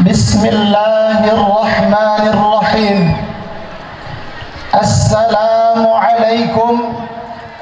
Bismillahirrahmanirrahim. Assalamualaikum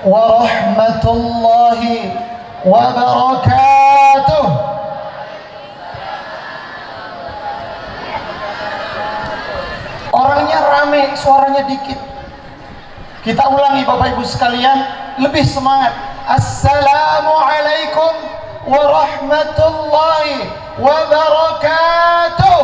warahmatullahi wabarakatuh. Orangnya rame, suaranya dikit. Kita ulangi Bapak Ibu sekalian, lebih semangat. Assalamualaikum warahmatullahi wabarakatuh.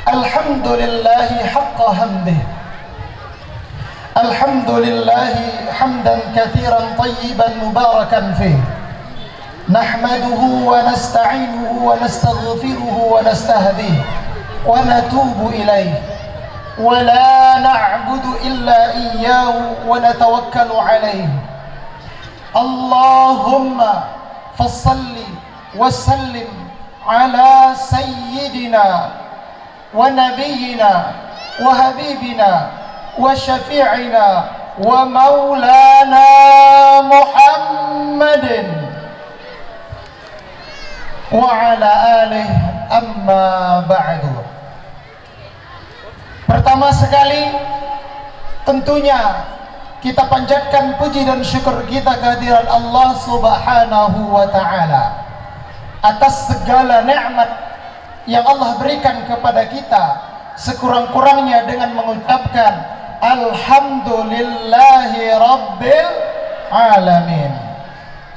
Alhamdulillahi haqqa hamdih. Alhamdulillahi hamdan katsiran tayyiban mubarakan fih. Nahmaduhu wa nasta'inuhu wa nastaghfiruhu wa nastahdihi wa natubu ilaihi wa la na'budu illa iyyahu wa natawakkalu alaihi. Allahumma fassalli wa sallim ala sayyidina wa nabiyyina wa habibina wa syafi'ina wa maulana Muhammadin wa ala alihi amma ba'du. Pertama sekali tentunya kita panjatkan puji dan syukur kita kehadiran Allah Subhanahu wa taala atas segala nikmat yang Allah berikan kepada kita, sekurang-kurangnya dengan mengucapkan alhamdulillahi rabbil alamin.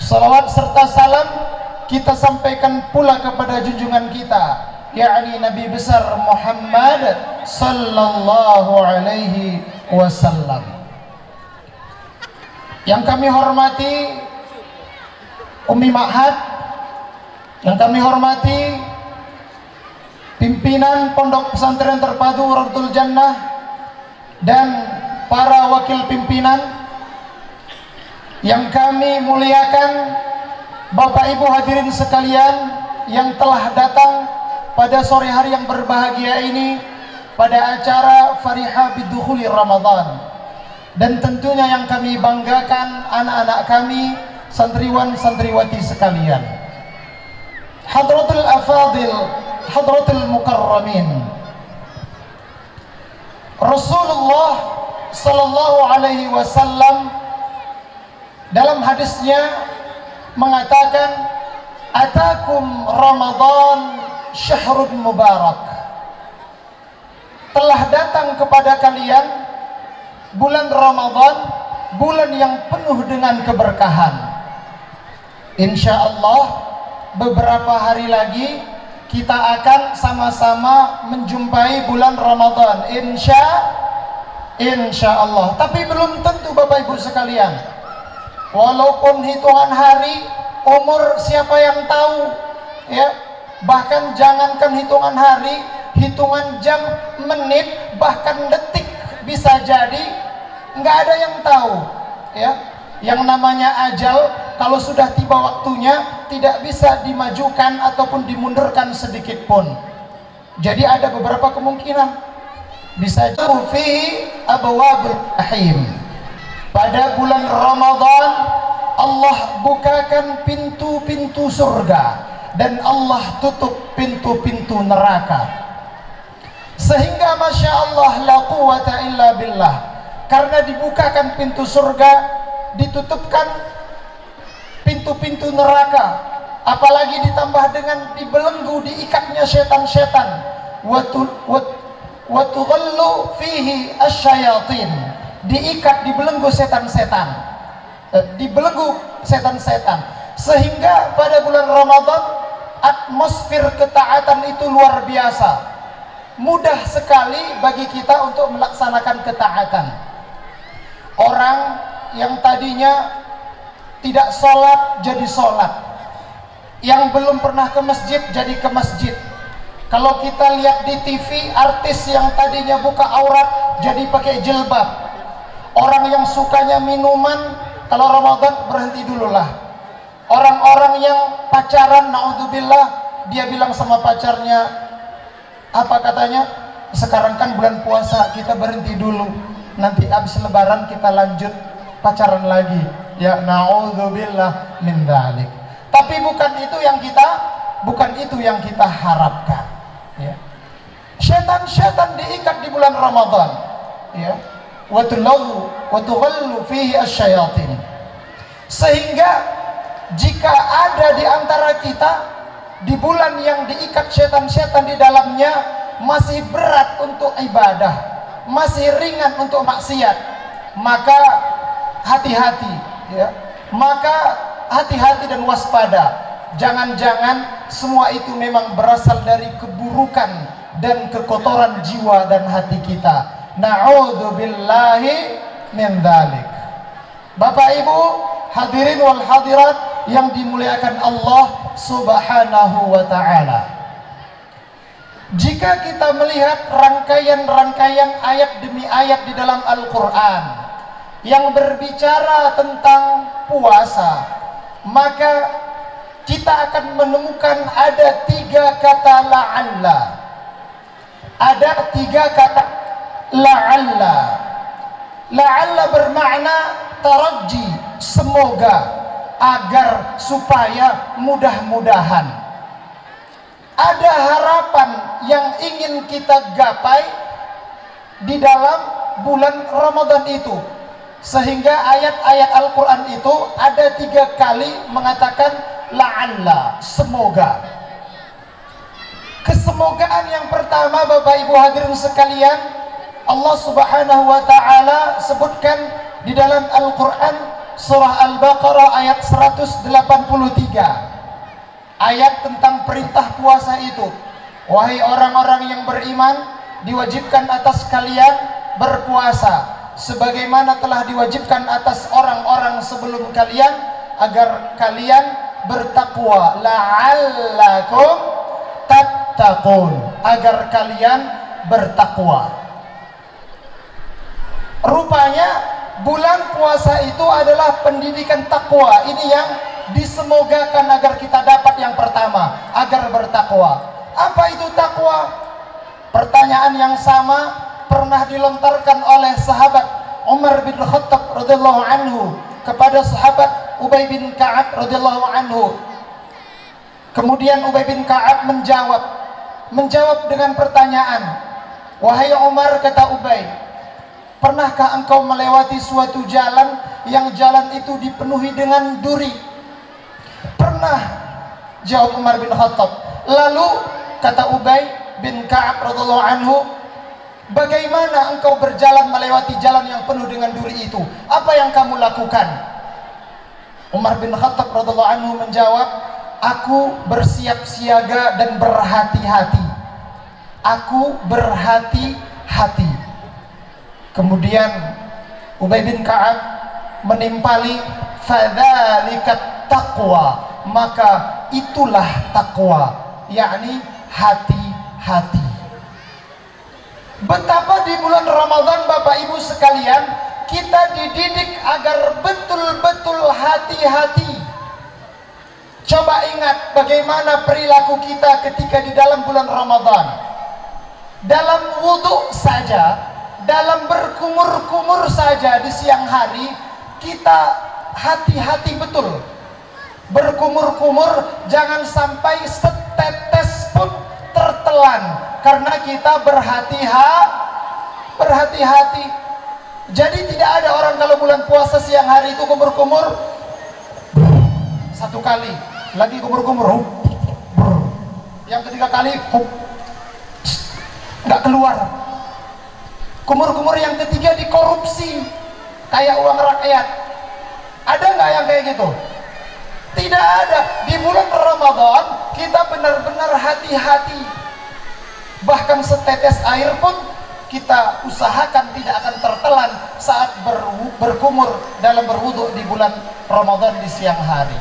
Salawat serta salam kita sampaikan pula kepada junjungan kita, yakni Nabi besar Muhammad sallallahu alaihi wasallam. Yang kami hormati Umi Ma'had, yang kami hormati pimpinan Pondok Pesantren Terpadu Rawdatul Jannah dan para wakil pimpinan, yang kami muliakan Bapak Ibu hadirin sekalian yang telah datang pada sore hari yang berbahagia ini pada acara Fariha Bidukhuli Ramadan. Dan tentunya yang kami banggakan anak-anak kami, santriwan santriwati sekalian, Hadratul Afadil, Hadratul Mukarramin. Rasulullah sallallahu alaihi wasallam dalam hadisnya mengatakan, atakum Ramadan syahrun mubarak. Telah datang kepada kalian bulan Ramadan, bulan yang penuh dengan keberkahan. Insya Allah beberapa hari lagi kita akan sama-sama menjumpai bulan Ramadan, insya Allah. Tapi belum tentu Bapak Ibu sekalian. Walaupun hitungan hari, umur siapa yang tahu, ya. Bahkan jangankan hitungan hari, hitungan jam, menit, bahkan detik bisa jadi, nggak ada yang tahu, ya. Yang namanya ajal, kalau sudah tiba waktunya tidak bisa dimajukan ataupun dimundurkan sedikit pun. Jadi ada beberapa kemungkinan bisa jatuh fi abwabul rahim. Pada bulan Ramadan Allah bukakan pintu-pintu surga dan Allah tutup pintu-pintu neraka. Sehingga Masya Allah la quwata illa billah, karena dibukakan pintu surga, ditutupkan pintu-pintu neraka, apalagi ditambah dengan dibelenggu, diikatnya setan-setan, wa tughallu fihi asyayatin, diikat, dibelenggu setan-setan, dibelenggu setan-setan. Sehingga pada bulan Ramadan atmosfer ketaatan itu luar biasa. Mudah sekali bagi kita untuk melaksanakan ketaatan. Orang yang tadinya tidak sholat jadi sholat, yang belum pernah ke masjid jadi ke masjid. Kalau kita lihat di TV, artis yang tadinya buka aurat jadi pakai jilbab. Orang yang sukanya minuman, kalau Ramadan berhenti dululah. Orang-orang yang pacaran, naudzubillah, dia bilang sama pacarnya, apa katanya? Sekarang kan bulan puasa, kita berhenti dulu. nanti habis lebaran kita lanjut pacaran lagi. Ya, naudzubillah min dzalik. Tapi bukan itu yang kita harapkan. Ya. Syaitan diikat di bulan Ramadan. Ya. Wa tughallu fihi asyayatin. Sehingga jika ada di antara kita di bulan yang diikat syaitan-syaitan di dalamnya masih berat untuk ibadah, masih ringan untuk maksiat, maka hati-hati, ya. Maka hati-hati dan waspada. Jangan-jangan semua itu memang berasal dari keburukan dan kekotoran jiwa dan hati kita. Na'udzubillahi min dzalik. Bapak Ibu, hadirin wal hadirat yang dimuliakan Allah Subhanahu wa taala. Jika kita melihat rangkaian-rangkaian ayat demi ayat di dalam Al-Qur'an yang berbicara tentang puasa, maka kita akan menemukan ada 3 kata la'alla. Ada 3 kata la'alla. La'alla bermakna taraji, semoga, agar, supaya, mudah-mudahan. Ada harapan yang ingin kita gapai di dalam bulan Ramadan itu, sehingga ayat-ayat Al-Quran itu ada 3 kali mengatakan la'alla, semoga. Kesemogaan yang pertama, Bapak Ibu hadirin sekalian, Allah Subhanahu wa taala sebutkan di dalam Al-Quran surah Al-Baqarah ayat 183. Ayat tentang perintah puasa itu. Wahai orang-orang yang beriman, diwajibkan atas kalian berpuasa sebagaimana telah diwajibkan atas orang-orang sebelum kalian, agar kalian bertakwa, la'allakum tattaqun, agar kalian bertakwa. Rupanya bulan puasa itu adalah pendidikan takwa. Ini yang disemogakan agar kita dapat. Yang pertama, agar bertakwa. Apa itu takwa? Pertanyaan yang sama pernah dilontarkan oleh sahabat Umar bin Khattab radhiyallahu anhu kepada sahabat Ubay bin Ka'ab radhiyallahu anhu. Kemudian Ubay bin Ka'ab menjawab dengan pertanyaan, wahai Umar, kata Ubay, pernahkah engkau melewati suatu jalan yang jalan itu dipenuhi dengan duri? Pernah, jawab Umar bin Khattab. Lalu kata Ubay bin Ka'ab radhiyallahu anhu, bagaimana engkau berjalan melewati jalan yang penuh dengan duri itu? Apa yang kamu lakukan? Umar bin Khattab radhiyallahu anhu menjawab, aku bersiap siaga dan berhati-hati. Aku berhati-hati. Kemudian Ubay bin Ka'ab menimpali, fadzalikat taqwa, maka itulah takwa, yakni hati-hati. Betapa di bulan Ramadan, Bapak Ibu sekalian, kita dididik agar betul-betul hati-hati. Coba ingat bagaimana perilaku kita ketika di dalam bulan Ramadan. Dalam wudhu saja, dalam berkumur-kumur saja di siang hari, kita hati-hati betul. Berkumur-kumur jangan sampai setetes pun tertelan, karena kita berhati-hati. Jadi tidak ada orang kalau bulan puasa siang hari itu kumur-kumur 1 kali, lagi kumur-kumur, yang ketiga kali nggak keluar. Kumur-kumur yang ketiga dikorupsi kayak uang rakyat. Ada nggak yang kayak gitu? Tidak ada. Di bulan Ramadan kita benar-benar hati-hati. Bahkan setetes air pun kita usahakan tidak akan tertelan saat berkumur dalam berwudu di bulan Ramadan di siang hari.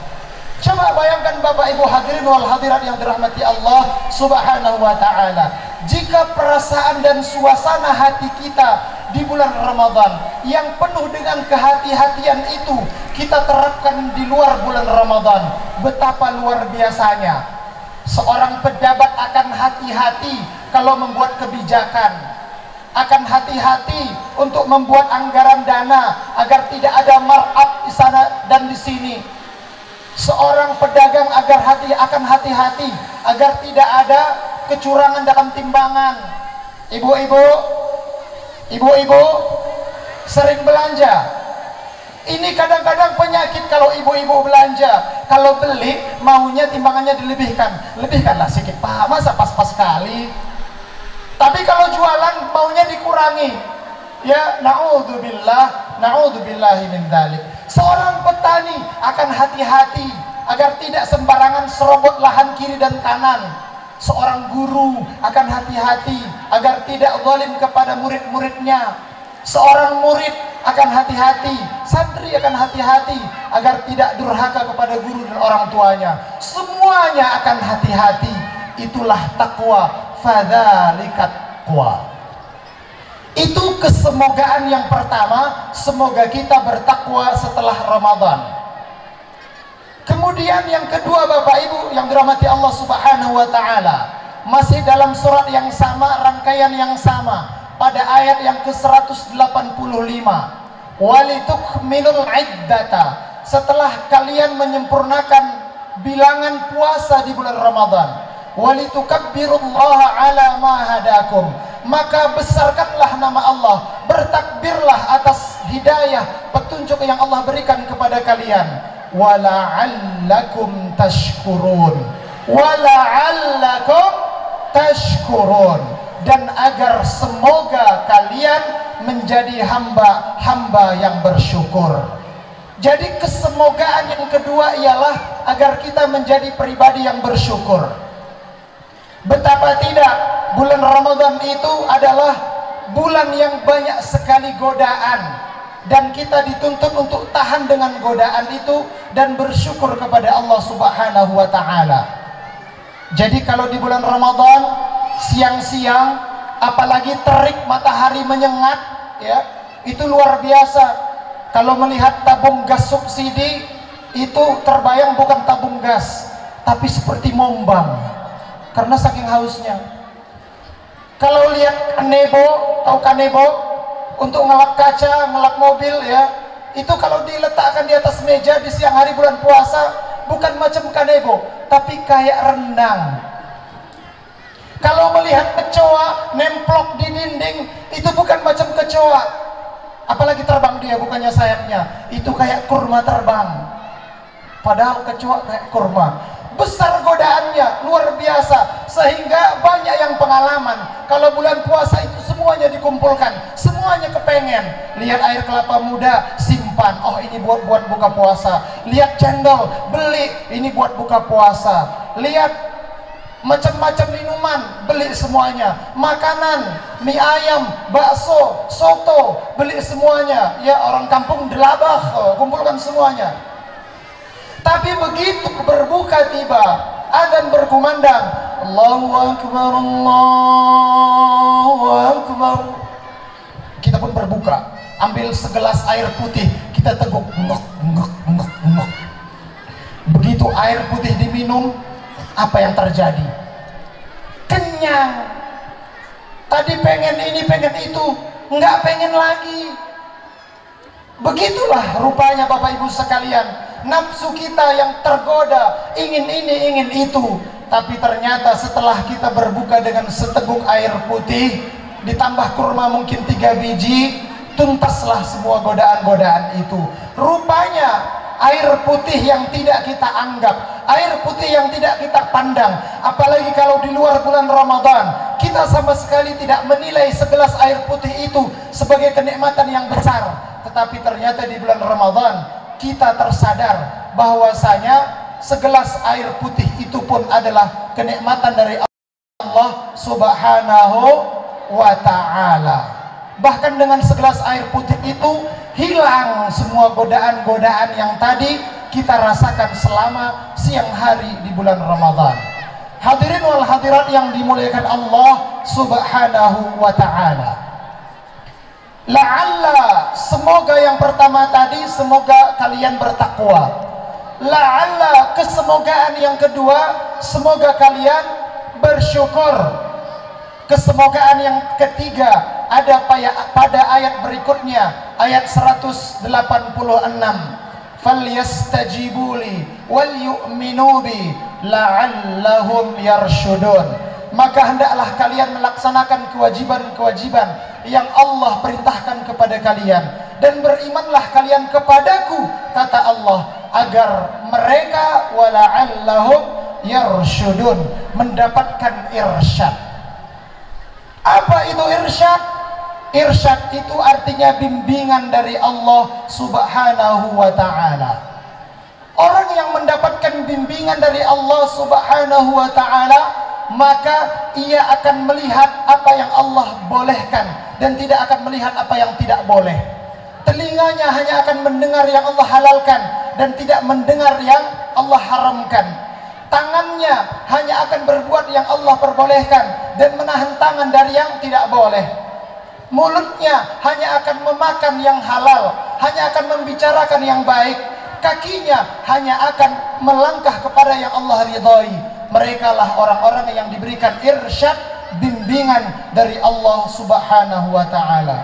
Coba bayangkan Bapak Ibu hadirin wal hadirat yang dirahmati Allah Subhanahu wa taala, jika perasaan dan suasana hati kita di bulan Ramadan yang penuh dengan kehati-hatian itu kita terapkan di luar bulan Ramadan, betapa luar biasanya. Seorang pejabat akan hati-hati kalau membuat kebijakan, akan hati-hati untuk membuat anggaran dana agar tidak ada markup di sana dan di sini. Seorang pedagang akan hati-hati agar tidak ada kecurangan dalam timbangan. Ibu-ibu sering belanja. Ini kadang-kadang penyakit kalau ibu-ibu belanja. Kalau beli maunya timbangannya dilebihkan. Lebihkanlah sedikit, Pak, masa pas-pas sekali. Tapi kalau jualan maunya dikurangi. Ya, na'udzubillahi min dzalik. Seorang petani akan hati-hati agar tidak sembarangan serobot lahan kiri dan kanan. Seorang guru akan hati-hati agar tidak zalim kepada murid-muridnya. Seorang murid akan hati-hati, santri akan hati-hati agar tidak durhaka kepada guru dan orang tuanya. Semuanya akan hati-hati. Itulah takwa. Fadzalikat taqwa. Itu kesemogaan yang pertama. Semoga kita bertakwa setelah Ramadan. Kemudian yang kedua, Bapak Ibu yang dirahmati Allah Subhanahu wa taala, masih dalam surat yang sama, rangkaian yang sama, pada ayat yang ke-185, walitukmilul iddata, setelah kalian menyempurnakan bilangan puasa di bulan Ramadan, walitukabbirullaha ala ma hadakum, maka besarkanlah nama Allah, bertakbirlah atas hidayah petunjuk yang Allah berikan kepada kalian, wala'allakum tashkurun, wala'allakum tashkurun, dan agar semoga kalian menjadi hamba-hamba yang bersyukur. Jadi kesemogaan yang kedua ialah agar kita menjadi pribadi yang bersyukur. Betapa tidak, bulan Ramadan itu adalah bulan yang banyak sekali godaan, dan kita dituntut untuk tahan dengan godaan itu dan bersyukur kepada Allah Subhanahu wa taala. Jadi kalau di bulan Ramadan siang-siang, apalagi terik matahari menyengat, ya, itu luar biasa. Kalau melihat tabung gas subsidi itu terbayang bukan tabung gas, tapi seperti mombang karena saking hausnya. Kalau lihat kanebo, tahu kanebo, untuk ngelap kaca, ngelap mobil, ya, itu kalau diletakkan di atas meja di siang hari bulan puasa, bukan macam kanebo, tapi kayak rendang. Kalau melihat kecoa nemplok di dinding, itu bukan macam kecoa, apalagi terbang dia, bukannya sayapnya, itu kayak kurma terbang. Padahal kecoa kayak kurma. Besar godaannya, luar biasa, sehingga banyak yang pengalaman. Kalau bulan puasa itu semuanya dikumpulkan, semuanya kepengen. Lihat air kelapa muda, simpan, oh ini buat buka puasa. Lihat cendol, beli, ini buat buka puasa. Lihat macam-macam minuman, beli semuanya. Makanan, mie ayam, bakso, soto, beli semuanya. Ya, orang kampung delabah, kumpulkan semuanya. Tapi begitu berbuka tiba, adzan berkumandang, Allahu Akbar, Allahu Akbar, kita pun berbuka, ambil segelas air putih, kita teguk, ngek, ngek, ngek, ngek. Begitu air putih diminum, apa yang terjadi? Kenyang. Tadi pengen ini, pengen itu, nggak pengen lagi. Begitulah rupanya Bapak Ibu sekalian, nafsu kita yang tergoda, ingin ini, ingin itu. Tapi ternyata setelah kita berbuka dengan seteguk air putih, ditambah kurma mungkin 3 biji, tuntaslah semua godaan-godaan itu. Rupanya air putih yang tidak kita anggap, air putih yang tidak kita pandang, apalagi kalau di luar bulan Ramadan, kita sama sekali tidak menilai segelas air putih itu sebagai kenikmatan yang besar. Tetapi ternyata di bulan Ramadan kita tersadar bahwasanya segelas air putih itu pun adalah kenikmatan dari Allah Subhanahu wa ta'ala. Bahkan dengan segelas air putih itu hilang semua godaan-godaan yang tadi kita rasakan selama siang hari di bulan Ramadan. Hadirin wal hadirat yang dimuliakan Allah Subhanahu wa ta'ala, la'alla, semoga yang pertama tadi, semoga kalian bertakwa. La'alla, kesemogaan yang kedua, semoga kalian bersyukur. Kesemogaan yang ketiga ada pada ayat berikutnya, ayat 186. Falyastajibuli wal yu'minu bi la'allahum yarshudun. Maka hendaklah kalian melaksanakan kewajiban-kewajiban yang Allah perintahkan kepada kalian, dan berimanlah kalian kepadaku, kata Allah, agar mereka wala'allahum yarshudun, mendapatkan irsyad. Apa itu irsyad? Irsyad itu artinya bimbingan dari Allah Subhanahu wa ta'ala. Orang yang mendapatkan bimbingan dari Allah Subhanahu wa ta'ala, maka ia akan melihat apa yang Allah bolehkan dan tidak akan melihat apa yang tidak boleh. Telinganya hanya akan mendengar yang Allah halalkan dan tidak mendengar yang Allah haramkan. Tangannya hanya akan berbuat yang Allah perbolehkan dan menahan tangan dari yang tidak boleh. Mulutnya hanya akan memakan yang halal, hanya akan membicarakan yang baik. Kakinya hanya akan melangkah kepada yang Allah ridhai. Mereka lah orang-orang yang diberikan irsyad, bimbingan dari Allah Subhanahu wa ta'ala.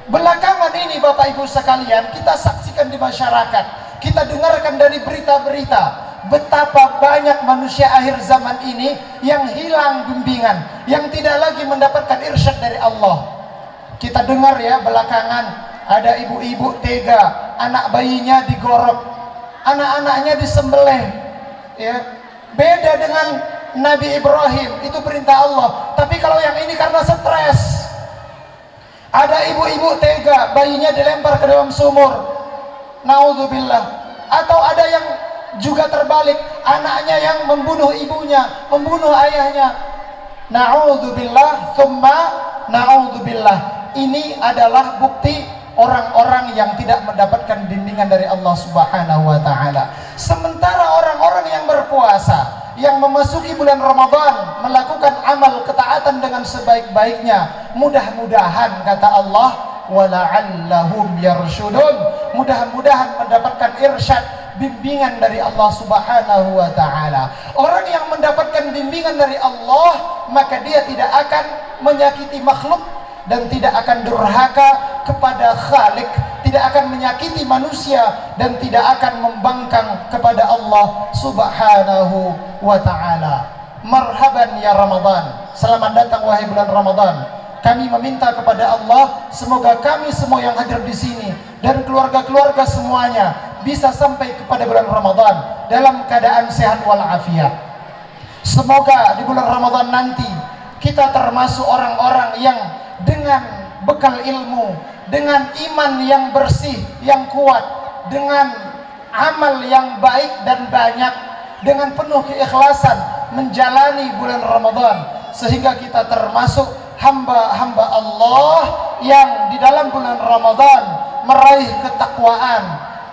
Belakangan ini Bapak Ibu sekalian, kita saksikan di masyarakat, kita dengarkan dari berita-berita, betapa banyak manusia akhir zaman ini yang hilang bimbingan, yang tidak lagi mendapatkan irsyad dari Allah. Kita dengar ya, belakangan ada ibu-ibu tega, anak bayinya digorok, anak-anaknya disembelih, ya. Beda dengan Nabi Ibrahim, itu perintah Allah. Tapi kalau yang ini karena stres, ada ibu-ibu tega, bayinya dilempar ke dalam sumur, naudzubillah. Atau ada yang juga terbalik, anaknya yang membunuh ibunya, membunuh ayahnya, na'udzubillah thumma na'udzubillah. Ini adalah bukti orang-orang yang tidak mendapatkan bimbingan dari Allah Subhanahu wa ta'ala. Sementara orang-orang yang berpuasa, yang memasuki bulan Ramadan, melakukan amal ketaatan dengan sebaik-baiknya, mudah-mudahan kata Allah, wala'allahum yarshudun, mudah-mudahan mendapatkan irsyad, bimbingan dari Allah Subhanahu wa ta'ala. Orang yang mendapatkan bimbingan dari Allah, maka dia tidak akan menyakiti makhluk dan tidak akan durhaka kepada Khalik, tidak akan menyakiti manusia dan tidak akan membangkang kepada Allah Subhanahu wa ta'ala. Marhaban ya Ramadan, selamat datang wahai bulan Ramadan. Kami meminta kepada Allah, semoga kami semua yang hadir di sini dan keluarga-keluarga semuanya bisa sampai kepada bulan Ramadan dalam keadaan sehat walafiat. Semoga di bulan Ramadan nanti kita termasuk orang-orang yang dengan bekal ilmu, dengan iman yang bersih, yang kuat, dengan amal yang baik dan banyak, dengan penuh keikhlasan menjalani bulan Ramadan, sehingga kita termasuk hamba-hamba Allah yang di dalam bulan Ramadan meraih ketakwaan,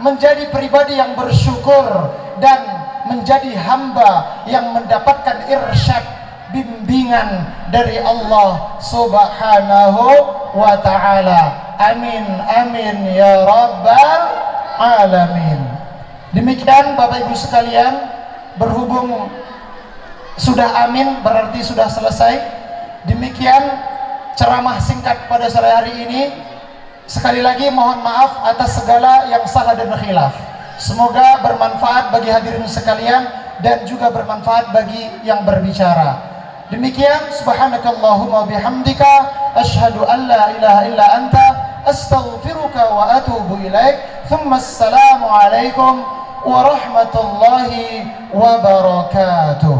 menjadi pribadi yang bersyukur, dan menjadi hamba yang mendapatkan irsyad, bimbingan dari Allah Subhanahu wa ta'ala. Amin amin ya rabbal alamin. Demikian Bapak Ibu sekalian, berhubung sudah amin berarti sudah selesai. Demikian ceramah singkat pada sore hari ini. Sekali lagi mohon maaf atas segala yang salah dan khilaf. Semoga bermanfaat bagi hadirin sekalian dan juga bermanfaat bagi yang berbicara. Demikian, subhanakallahumma bihamdika asyhadu an la ilaha illa anta astaghfiruka wa atubu ilaik. Thumma assalamu alaikum warahmatullahi wabarakatuh.